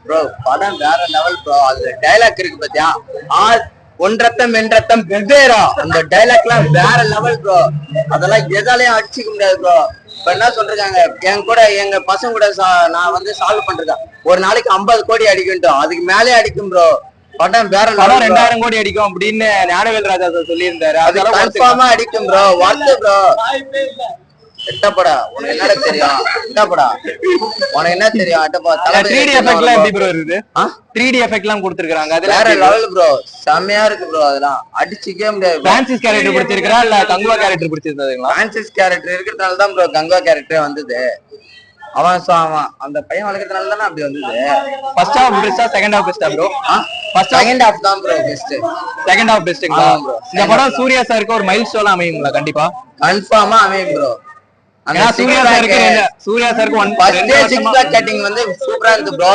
Bro படம் வேற level bro. அதுல டைலாக் இருக்கு பாத்தியா, ஒன் ரத்தம் என் ரத்தம் வெவ்வேறா, அந்த டைலாக் எல்லாம் வேற லெவல் ப்ரோ. அதெல்லாம் எதாலையும் அடிச்சுக்க முடியாது ப்ரோ. இப்ப என்ன சொல்றாங்க, என் கூட எங்க பசங்க கூட நான் வந்து சால்வ் பண்றேன், ஒரு நாளைக்கு 50 கோடி அடிக்கட்டும், அதுக்கு மேலே அடிக்கும் ப்ரோ. படம் வேற படம் 2000 கோடி அடிக்கும் அப்படின்னு ஞானவேல் ராஜா சார் சொல்லியிருந்தாரு. அது கன்ஃபார்மா அடிக்கும் ப்ரோ. வார்த்தை ப்ரோ. எட்டப்படா உனக்கு என்னடா தெரியும்? எட்டப்படா உனக்கு என்ன தெரியும்? எட்டப்பா 3D எஃபெக்ட்லாம் எப்படி ப்ரோ இருக்குது? 3D எஃபெக்ட்லாம் கொடுத்திருக்காங்க, அது வேற லெவல் ப்ரோ. செமையா இருக்கு ப்ரோ. அதெல்லாம் அடிச்சுக்கவே முடியாது. பிரான்சிஸ் கேரக்டர் பிடிச்சிருக்கா இல்ல கங்குவா கேரக்டர் பிடிச்சிருந்ததுங்களா? பிரான்சிஸ் கேரக்டர் இருக்கிறதுனால தான் ப்ரோ கங்குவா கேரக்டரே வந்தது. அவன் அந்த பையன் வளர்க்கறதுனால தானே அப்படி வந்தது. ஃபர்ஸ்ட் ஹாஃப் பெஸ்டா செகண்ட் ஹாஃப் பெஸ்டா ப்ரோ? செகண்ட் ஹாஃப் தான் ப்ரோ பெஸ்ட். செகண்ட் ஹாஃப் பெஸ்ட்ங்களா ப்ரோ? இந்த படம் சூர்யா சாருக்கு ஒரு மைல் ஸ்டோனா அமையுங்களா? கண்டிப்பா கன்ஃபார்மா அமையும் ப்ரோ. சூர்யா சாருக்கு 1 ஃபர்ஸ்ட் சிக்ஸ் பேக் கட்டிங் வந்து சூப்பரா இருக்கு ப்ரோ.